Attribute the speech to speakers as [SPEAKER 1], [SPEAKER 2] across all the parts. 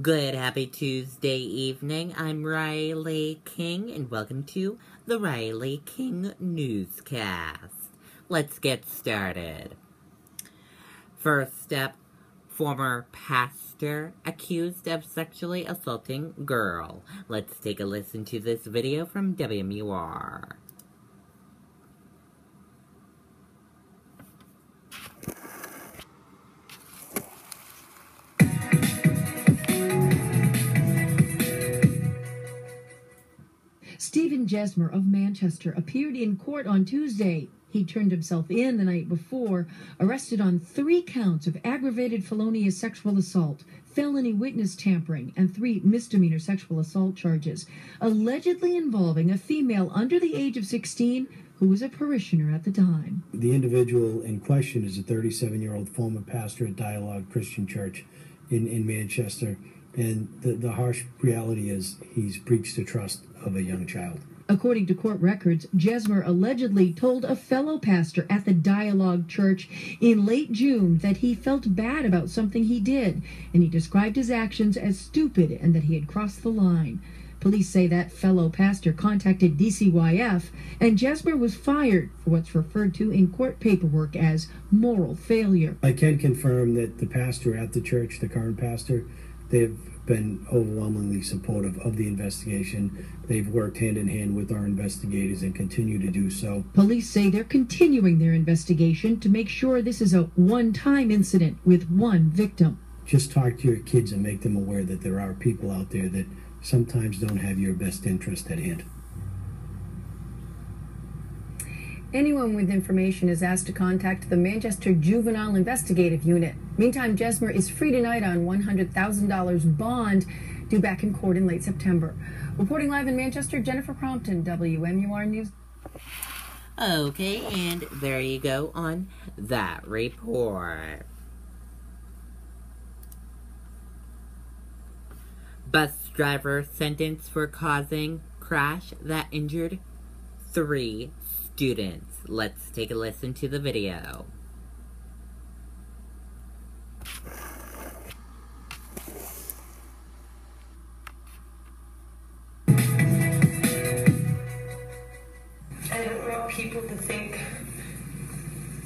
[SPEAKER 1] Good happy Tuesday evening. I'm Riley King, and welcome to the Riley King Newscast. Let's get started. First up, former pastor accused of sexually assaulting girl. Let's take a listen to this video from WMUR.
[SPEAKER 2] Stephen Jesmer of Manchester appeared in court on Tuesday. He turned himself in the night before, arrested on 3 counts of aggravated felonious sexual assault, felony witness tampering, and 3 misdemeanor sexual assault charges, allegedly involving a female under the age of 16 who was a parishioner at the time.
[SPEAKER 3] The individual in question is a 37-year-old former pastor at Dialogue Christian Church in Manchester. And the harsh reality is he's breached the trust of a young child.
[SPEAKER 2] According to court records, Jesmer allegedly told a fellow pastor at the Dialogue Church in late June that he felt bad about something he did, and he described his actions as stupid and that he had crossed the line. Police say that fellow pastor contacted DCYF, and Jesmer was fired for what's referred to in court paperwork as moral failure.
[SPEAKER 3] I can confirm that the pastor at the church, the current pastor, they've been overwhelmingly supportive of the investigation. They've worked hand in hand with our investigators and continue to do so.
[SPEAKER 2] Police say they're continuing their investigation to make sure this is a one-time incident with one victim.
[SPEAKER 3] Just talk to your kids and make them aware that there are people out there that sometimes don't have your best interest at hand.
[SPEAKER 4] Anyone with information is asked to contact the Manchester Juvenile Investigative Unit. Meantime, Jesmer is free tonight on $100,000 bond due back in court in late September. Reporting live in Manchester, Jennifer Crompton, WMUR News.
[SPEAKER 1] Okay, and there you go on that report. Bus driver sentenced for causing crash that injured 3 students. Let's take a listen to the video.
[SPEAKER 5] I don't want people to think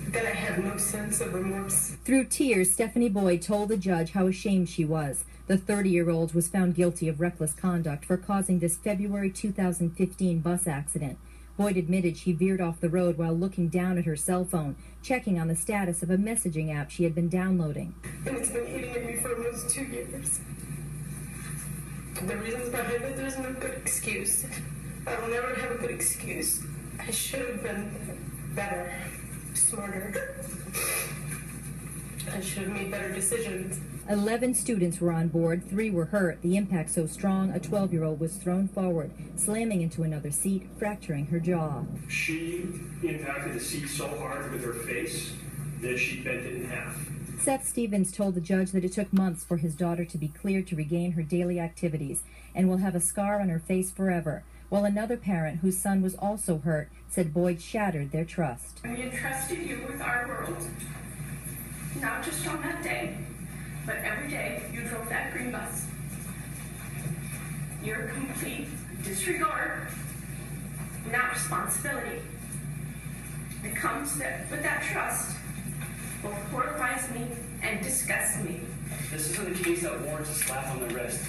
[SPEAKER 5] that I have no sense of remorse.
[SPEAKER 4] Through tears, Stephanie Boyd told the judge how ashamed she was. The 30-year-old was found guilty of reckless conduct for causing this February 2015 bus accident. Boyd admitted she veered off the road while looking down at her cell phone, checking on the status of a messaging app she had been downloading.
[SPEAKER 5] And it's been eating at me for almost 2 years. The reasons behind it, there's no good excuse. I will never have a good excuse. I should have been better, smarter. I should have made better decisions.
[SPEAKER 4] 11 students were on board, 3 were hurt. The impact so strong, a 12-year-old was thrown forward, slamming into another seat, fracturing her jaw.
[SPEAKER 6] She impacted the seat so hard with her face that she bent it in half.
[SPEAKER 4] Seth Stevens told the judge that it took months for his daughter to be cleared to regain her daily activities and will have a scar on her face forever, while another parent whose son was also hurt said Boyd shattered their trust.
[SPEAKER 5] We entrusted you with our world, not just on that day, but every day you drove that green bus. Your complete disregard, not responsibility. It comes with that trust both horrifies me and disgusts me.
[SPEAKER 6] This isn't a case that warrants a slap on the wrist.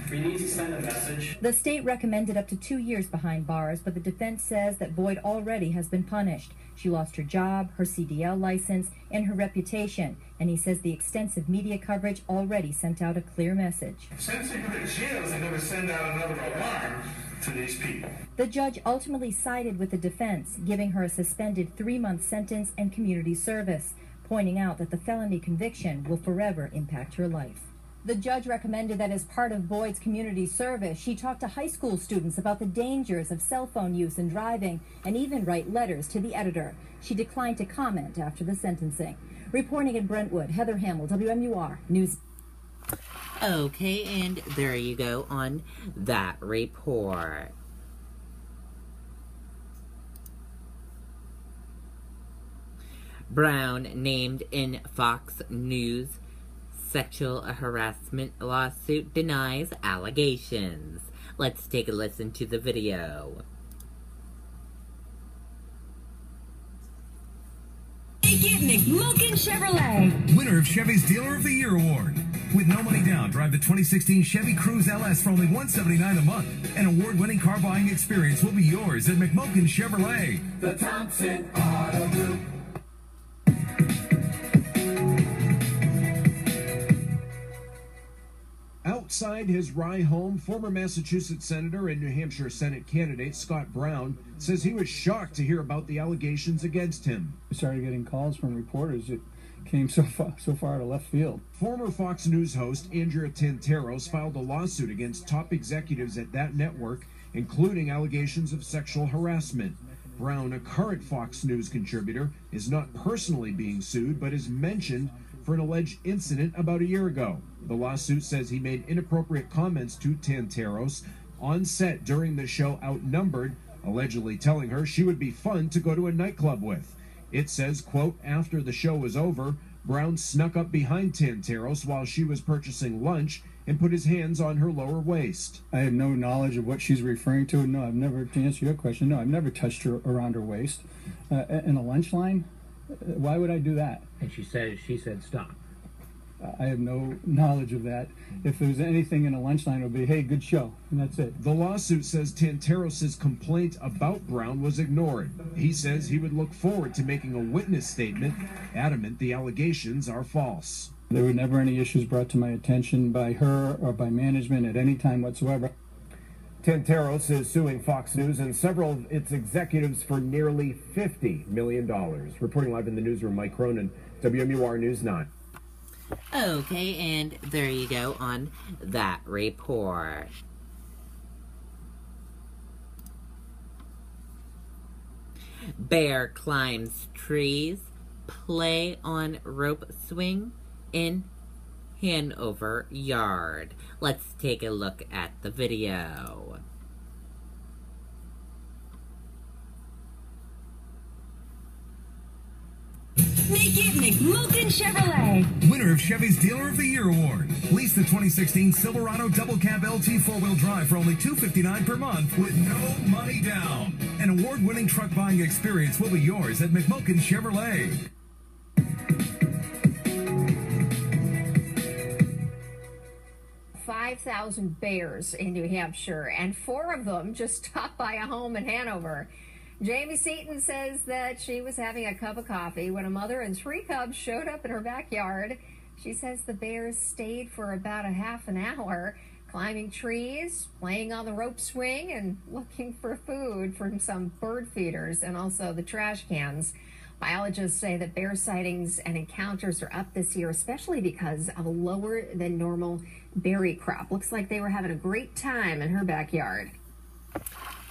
[SPEAKER 6] We need to send a message.
[SPEAKER 4] The state recommended up to 2 years behind bars, but the defense says that Boyd already has been punished. She lost her job, her CDL license, and her reputation, and he says the extensive media coverage already sent out a clear message.
[SPEAKER 7] Since you've been jailed, they never send out another alarm to these people.
[SPEAKER 4] The judge ultimately sided with the defense, giving her a suspended 3-month sentence and community service, pointing out that the felony conviction will forever impact her life. The judge recommended that as part of Boyd's community service, she talk to high school students about the dangers of cell phone use and driving, and even write letters to the editor. She declined to comment after the sentencing. Reporting in Brentwood, Heather Hamill, WMUR News.
[SPEAKER 1] Okay, and there you go on that report. Brown named in Fox News sexual harassment lawsuit denies allegations. Let's take a listen to the video.
[SPEAKER 8] Get McMokin Chevrolet,
[SPEAKER 9] winner of Chevy's Dealer of the Year award. With no money down, drive the 2016 Chevy Cruze LS for only $179 a month. An award-winning car buying experience will be yours at McMokin Chevrolet.
[SPEAKER 10] The Thompson Auto Group.
[SPEAKER 11] Outside his Rye home, former Massachusetts Senator and New Hampshire Senate candidate Scott Brown says he was shocked to hear about the allegations against him.
[SPEAKER 12] We started getting calls from reporters. It came so far out of left field.
[SPEAKER 11] Former Fox News host Andrea Tantaros filed a lawsuit against top executives at that network, including allegations of sexual harassment. Brown, a current Fox News contributor, is not personally being sued, but is mentioned for an alleged incident about a year ago. The lawsuit says he made inappropriate comments to Tantaros on set during the show Outnumbered, allegedly telling her she would be fun to go to a nightclub with. It says, quote, after the show was over, Brown snuck up behind Tantaros while she was purchasing lunch and put his hands on her lower waist.
[SPEAKER 12] I have no knowledge of what she's referring to. No, I've never, to answer your question, no, I've never touched her around her waist. In a lunch line? Why would I do that?
[SPEAKER 13] And she said stop.
[SPEAKER 12] I have no knowledge of that. If there was anything in a lunch line, it would be, hey, good show, and that's it.
[SPEAKER 11] The lawsuit says Tantaros' complaint about Brown was ignored. He says he would look forward to making a witness statement, adamant the allegations are false.
[SPEAKER 12] There were never any issues brought to my attention by her or by management at any time whatsoever.
[SPEAKER 14] Tantaros is suing Fox News and several of its executives for nearly $50 million. Reporting live in the newsroom, Mike Cronin, WMUR News 9.
[SPEAKER 1] Okay, and there you go on that report. Bear climbs trees, play on rope swing in Hanover Yard. Let's take a look at the video.
[SPEAKER 8] Get McMokin Chevrolet,
[SPEAKER 9] winner of Chevy's Dealer of the Year award. Lease the 2016 Silverado Double Cab LT 4-wheel drive for only $259 per month with no money down. An award-winning truck buying experience will be yours at McMokin Chevrolet.
[SPEAKER 15] 5,000 bears in New Hampshire, and 4 of them just stopped by a home in Hanover. Jamie Seaton says that she was having a cup of coffee when a mother and 3 cubs showed up in her backyard. She says the bears stayed for about a half an hour, climbing trees, playing on the rope swing, and looking for food from some bird feeders and also the trash cans. Biologists say that bear sightings and encounters are up this year, especially because of a lower than normal berry crop. Looks like they were having a great time in her backyard.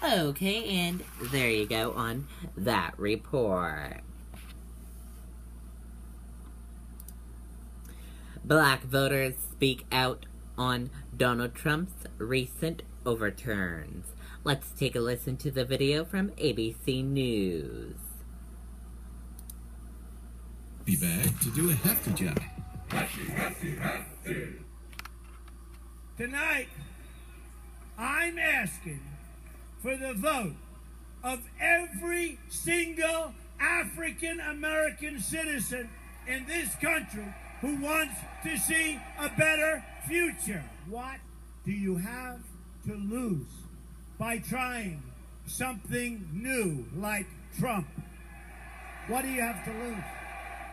[SPEAKER 1] Okay, and there you go on that report. Black voters speak out on Donald Trump's recent overturns. Let's take a listen to the video from ABC News.
[SPEAKER 16] Be back to do a hefty job.
[SPEAKER 17] Hefty. Tonight, I'm asking for the vote of every single African American citizen in this country who wants to see a better future. What do you have to lose by trying something new like Trump? What do you have to lose?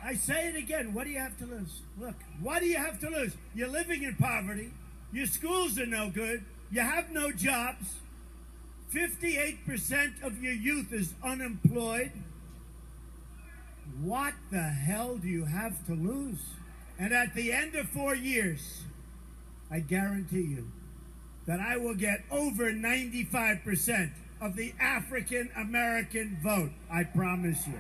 [SPEAKER 17] I say it again, what do you have to lose? Look, what do you have to lose? You're living in poverty, your schools are no good, you have no jobs, 58% of your youth is unemployed. What the hell do you have to lose? And at the end of 4 years, I guarantee you that I will get over 95% of the African American vote. I promise you.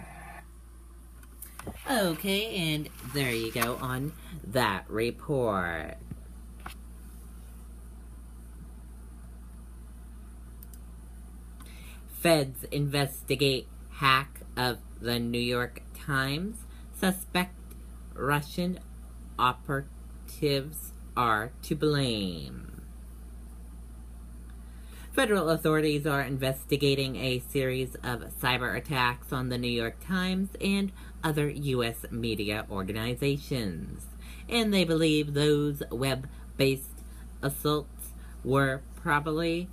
[SPEAKER 1] Okay, and there you go on that report. Feds investigate hack of the New York Times. Suspect Russian executives are to blame. Federal authorities are investigating a series of cyber attacks on the New York Times and other U.S. media organizations, and they believe those web-based assaults were probably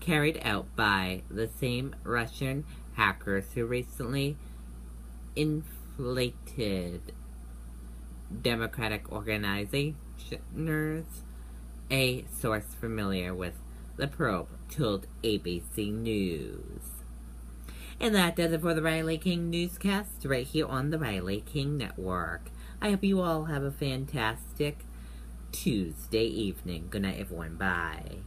[SPEAKER 1] carried out by the same Russian hackers who recently inflated Democratic organizers. A source familiar with the probe told ABC News. And that does it for the Riley King Newscast right here on the Riley King Network. I hope you all have a fantastic Tuesday evening. Good night, everyone. Bye.